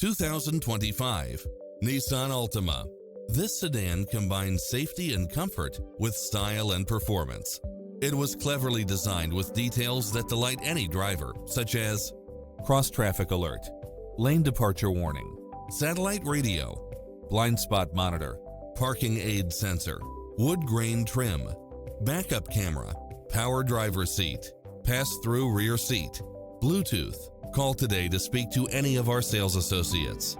2025 Nissan Altima. This sedan combines safety and comfort with style and performance. It was cleverly designed with details that delight any driver, such as cross-traffic alert, lane departure warning, satellite radio, blind spot monitor, parking aid sensor, wood grain trim, backup camera, power driver seat, pass-through rear seat, Bluetooth. Call today to speak to any of our sales associates.